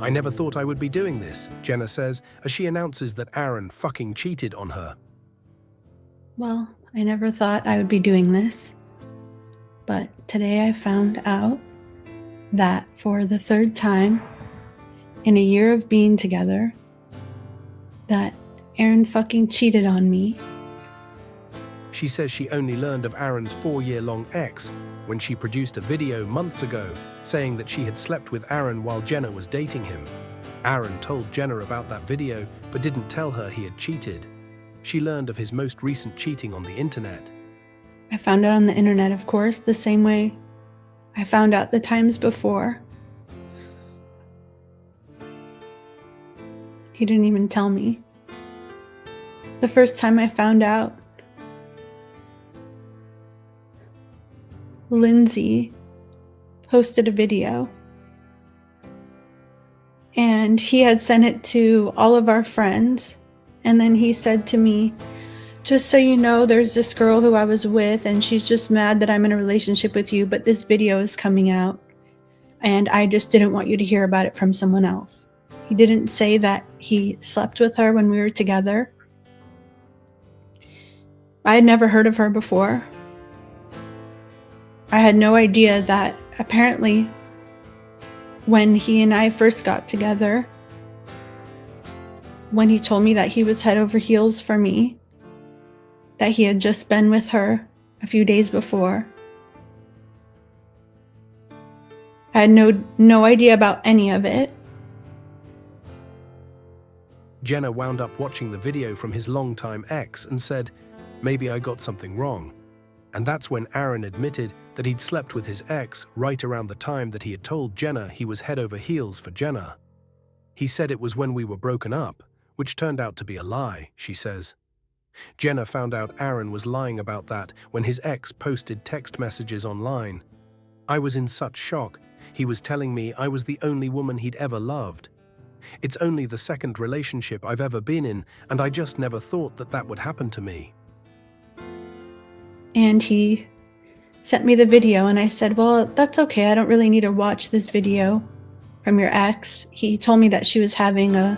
I never thought I would be doing this, Jenna says, as she announces that Aaron fucking cheated on her. Well, I never thought I would be doing this, but today I found out that for the third time in a year of being together, that Aaron fucking cheated on me. She says she only learned of Aaron's 4-year-long ex when she produced a video months ago saying that she had slept with Aaron while Jenna was dating him. Aaron told Jenna about that video but didn't tell her he had cheated. She learned of his most recent cheating on the internet. I found out on the internet, of course, the same way I found out the times before. He didn't even tell me. The first time I found out, Lindsay posted a video and he had sent it to all of our friends, and then he said to me, just so you know, there's this girl who I was with and she's just mad that I'm in a relationship with you, but this video is coming out and I just didn't want you to hear about it from someone else. He didn't say that he slept with her when we were together. I had never heard of her before. I had no idea that apparently when he and I first got together, when he told me that he was head over heels for me, that he had just been with her a few days before, I had no idea about any of it. Jenna wound up watching the video from his longtime ex and said, maybe I got something wrong. And that's when Aaron admitted that he'd slept with his ex right around the time that he had told Jenna he was head over heels for Jenna. He said it was when we were broken up, which turned out to be a lie, she says. Jenna found out Aaron was lying about that when his ex posted text messages online. I was in such shock. He was telling me I was the only woman he'd ever loved. It's only the second relationship I've ever been in, and I just never thought that that would happen to me. And he sent me the video and I said, well, that's okay. I don't really need to watch this video from your ex. He told me that she was having a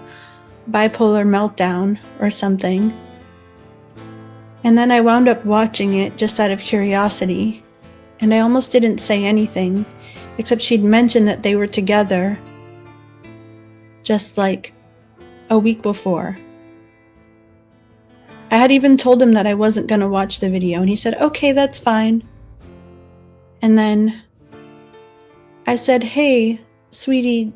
bipolar meltdown or something. And then I wound up watching it just out of curiosity. And I almost didn't say anything, except she'd mentioned that they were together just like a week before. I had even told him that I wasn't going to watch the video, and he said, okay, that's fine. And then I said, hey, sweetie,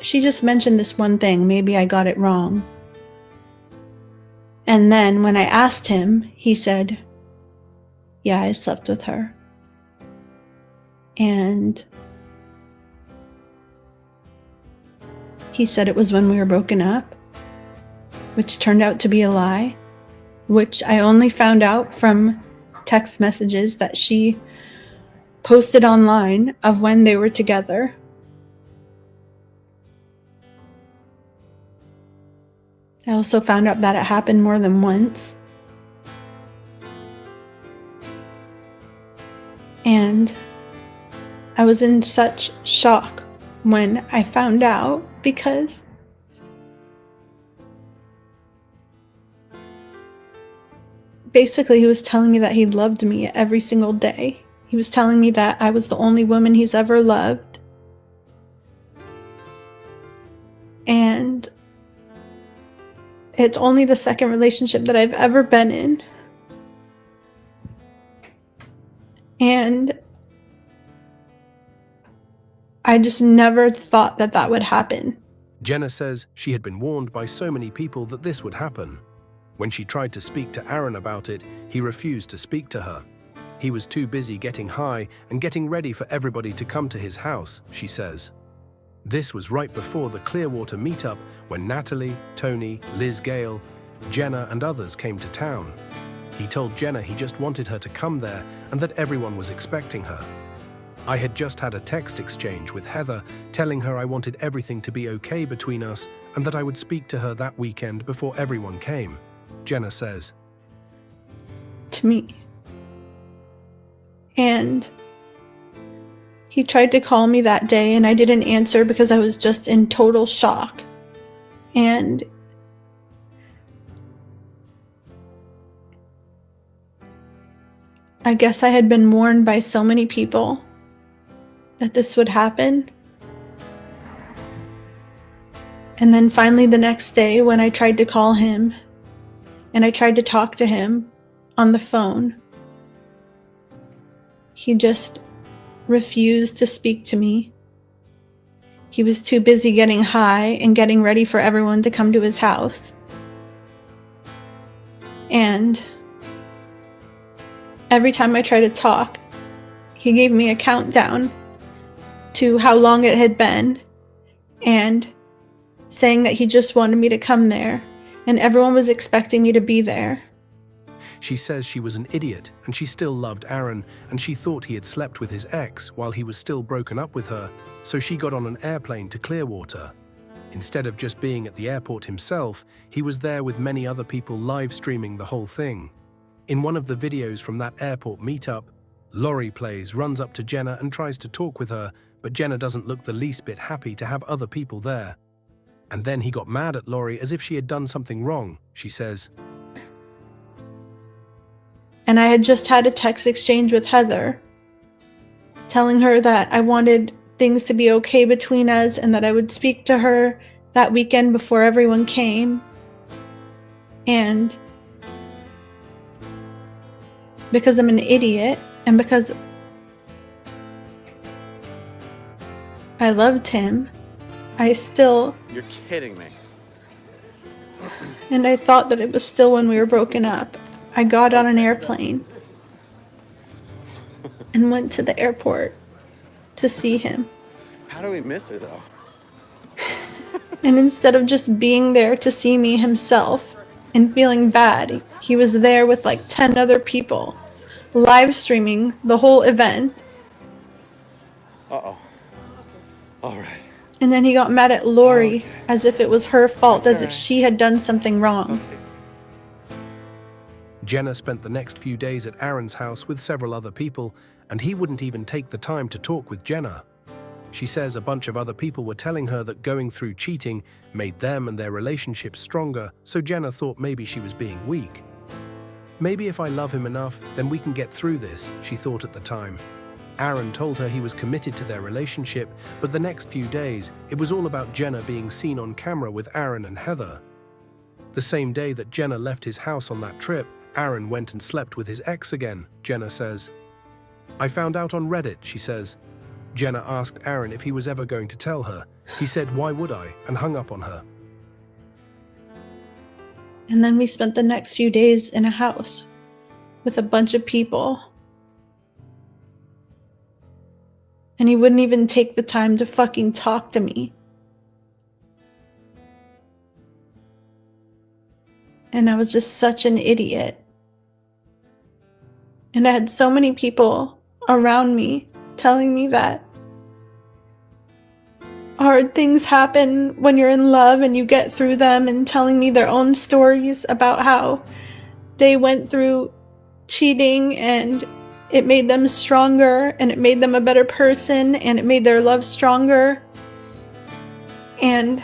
she just mentioned this one thing. Maybe I got it wrong. And then when I asked him, he said, yeah, I slept with her. And he said it was when we were broken up, which turned out to be a lie, which I only found out from text messages that she posted online of when they were together. I also found out that it happened more than once. And I was in such shock when I found out, because basically he was telling me that he loved me every single day. He was telling me that I was the only woman he's ever loved. And it's only the second relationship that I've ever been in. And I just never thought that that would happen. Jenna says she had been warned by so many people that this would happen. When she tried to speak to Aaron about it, he refused to speak to her. He was too busy getting high and getting ready for everybody to come to his house, she says. This was right before the Clearwater meetup when Natalie, Tony, Liz Gale, Jenna and others came to town. He told Jenna he just wanted her to come there and that everyone was expecting her. I had just had a text exchange with Heather telling her I wanted everything to be okay between us and that I would speak to her that weekend before everyone came, Jenna says. To me. And He tried to call me that day and I didn't answer because I was just in total shock. And I guess I had been warned by so many people that this would happen. And then finally the next day when I tried to call him and I tried to talk to him on the phone, he just refused to speak to me. He was too busy getting high and getting ready for everyone to come to his house. And every time I tried to talk, he gave me a countdown to how long it had been and saying that he just wanted me to come there and everyone was expecting me to be there. She says she was an idiot and she still loved Aaron and she thought he had slept with his ex while he was still broken up with her, so she got on an airplane to Clearwater. Instead of just being at the airport himself, he was there with many other people live streaming the whole thing. In one of the videos from that airport meetup, Lori plays, runs up to Jenna and tries to talk with her, but Jenna doesn't look the least bit happy to have other people there. And then he got mad at Lori as if she had done something wrong, she says. And I had just had a text exchange with Heather, telling her that I wanted things to be okay between us and that I would speak to her that weekend before everyone came. And because I'm an idiot and because I loved him, I still... You're kidding me. And I thought that it was still when we were broken up. I got on an airplane and went to the airport to see him. How do we miss her, though? And instead of just being there to see me himself and feeling bad, he was there with like 10 other people, live streaming the whole event. Uh-oh. All right. And then he got mad at Lori, Okay. as if it was her fault, That's as if all right. she had done something wrong. Okay. Jenna spent the next few days at Aaron's house with several other people, and he wouldn't even take the time to talk with Jenna. She says a bunch of other people were telling her that going through cheating made them and their relationship stronger, so Jenna thought maybe she was being weak. Maybe if I love him enough, then we can get through this, she thought at the time. Aaron told her he was committed to their relationship, but the next few days, it was all about Jenna being seen on camera with Aaron and Heather. The same day that Jenna left his house on that trip, Aaron went and slept with his ex again, Jenna says. I found out on Reddit, she says. Jenna asked Aaron if he was ever going to tell her. He said, why would I, and hung up on her. And then we spent the next few days in a house with a bunch of people. And he wouldn't even take the time to fucking talk to me. And I was just such an idiot. And I had so many people around me telling me that hard things happen when you're in love and you get through them, and telling me their own stories about how they went through cheating and it made them stronger and it made them a better person and it made their love stronger. And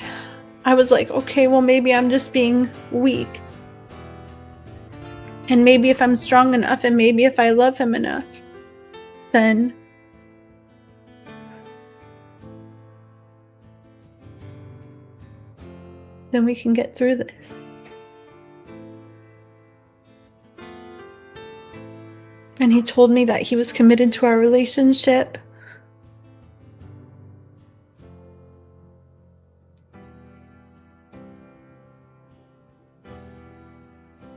I was like, okay, well, maybe I'm just being weak. And maybe if I'm strong enough and maybe if I love him enough, then we can get through this. And he told me that he was committed to our relationship.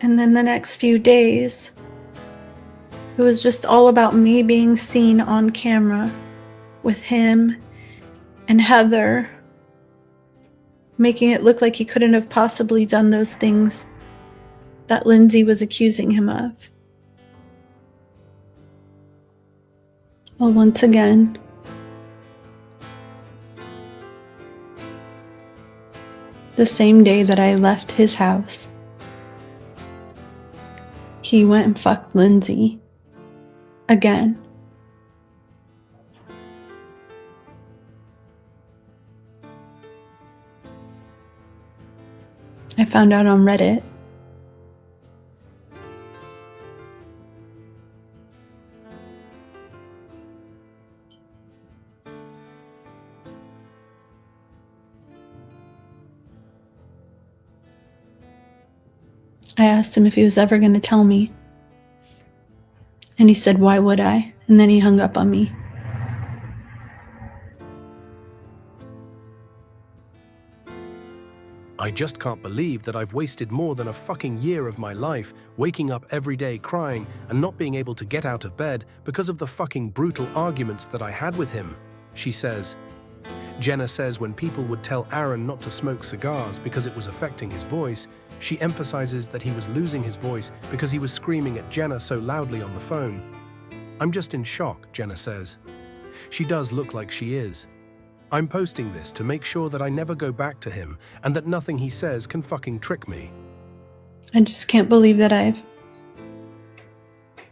And then the next few days, it was just all about me being seen on camera with him and Heather, making it look like he couldn't have possibly done those things that Lindsay was accusing him of. Well, once again, the same day that I left his house, he went and fucked Lindsay again. I found out on Reddit. I asked him if he was ever going to tell me. And he said, why would I? And then he hung up on me. I just can't believe that I've wasted more than a fucking year of my life waking up every day crying and not being able to get out of bed because of the fucking brutal arguments that I had with him, she says. Jenna says when people would tell Aaron not to smoke cigars because it was affecting his voice, she emphasizes that he was losing his voice because he was screaming at Jenna so loudly on the phone. I'm just in shock, Jenna says. She does look like she is. I'm posting this to make sure that I never go back to him and that nothing he says can fucking trick me. I just can't believe that I've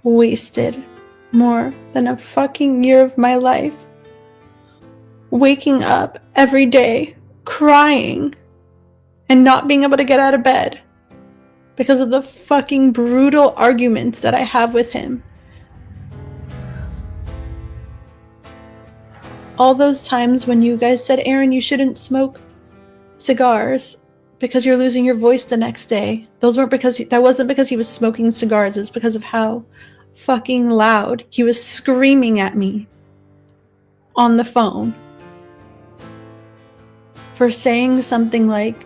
wasted more than a fucking year of my life waking up every day crying and not being able to get out of bed because of the fucking brutal arguments that I have with him. All those times when you guys said, Aaron, you shouldn't smoke cigars because you're losing your voice the next day. That wasn't because he was smoking cigars. It was because of how fucking loud he was screaming at me on the phone for saying something like,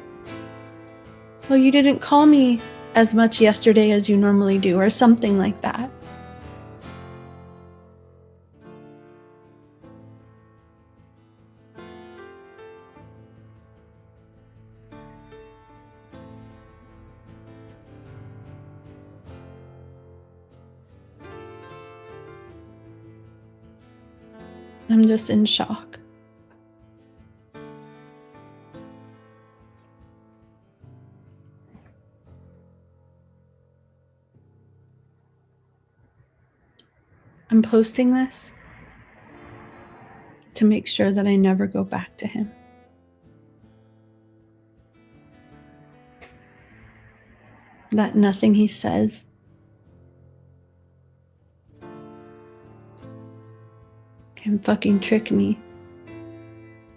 well, you didn't call me as much yesterday as you normally do, or something like that. I'm just in shock. I'm posting this to make sure that I never go back to him. That nothing he says can fucking trick me.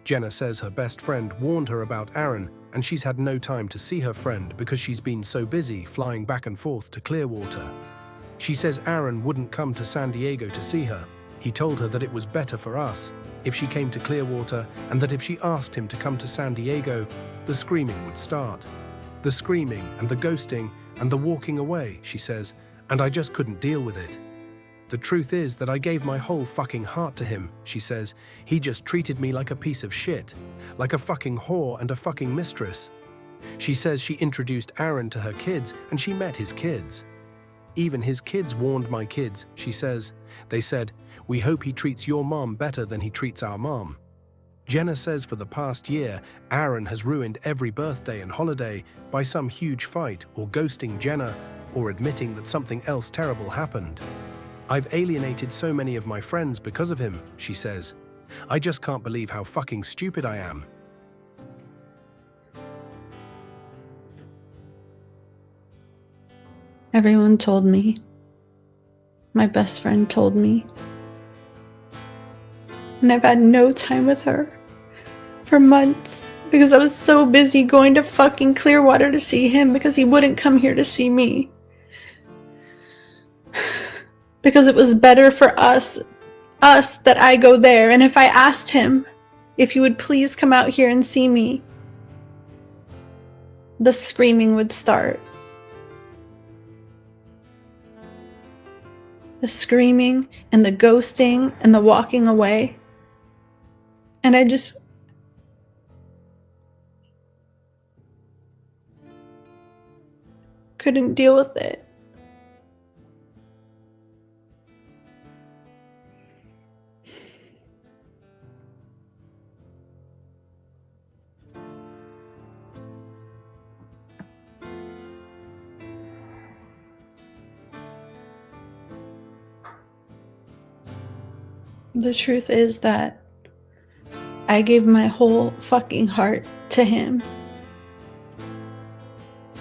Jenna says her best friend warned her about Aaron and she's had no time to see her friend because she's been so busy flying back and forth to Clearwater. She says Aaron wouldn't come to San Diego to see her. He told her that it was better for us if she came to Clearwater and that if she asked him to come to San Diego, the screaming would start. The screaming and the ghosting and the walking away, she says, and I just couldn't deal with it. The truth is that I gave my whole fucking heart to him, she says. He just treated me like a piece of shit, like a fucking whore and a fucking mistress. She says she introduced Aaron to her kids and she met his kids. Even his kids warned my kids, she says. They said, we hope he treats your mom better than he treats our mom. Jenna says for the past year, Aaron has ruined every birthday and holiday by some huge fight or ghosting Jenna or admitting that something else terrible happened. I've alienated so many of my friends because of him, she says. I just can't believe how fucking stupid I am. Everyone told me. My best friend told me. And I've had no time with her for months because I was so busy going to fucking Clearwater to see him because he wouldn't come here to see me. Because it was better for us that I go there. And if I asked him if he would please come out here and see me, the screaming would start. The screaming and the ghosting and the walking away. And I just couldn't deal with it. The truth is that I gave my whole fucking heart to him.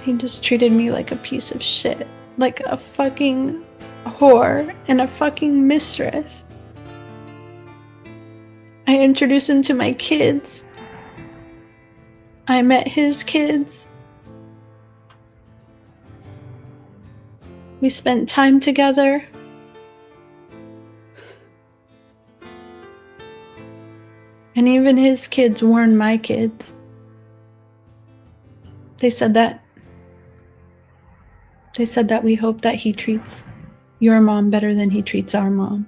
He just treated me like a piece of shit. Like a fucking whore and a fucking mistress. I introduced him to my kids. I met his kids. We spent time together. And even his kids weren't my kids. They said that we hope that he treats your mom better than he treats our mom.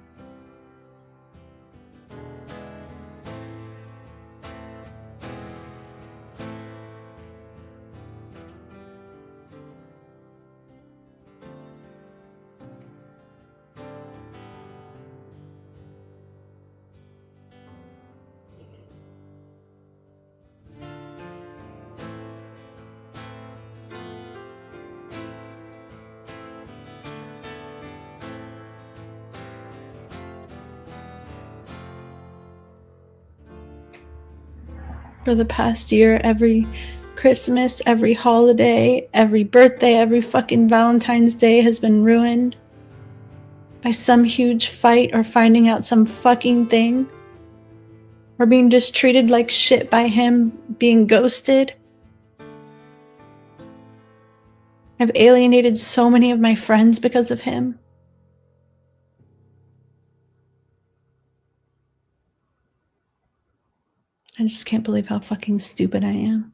For the past year, every Christmas, every holiday, every birthday, every fucking Valentine's Day has been ruined by some huge fight or finding out some fucking thing, or being just treated like shit by him, being ghosted. I've alienated so many of my friends because of him. I just can't believe how fucking stupid I am.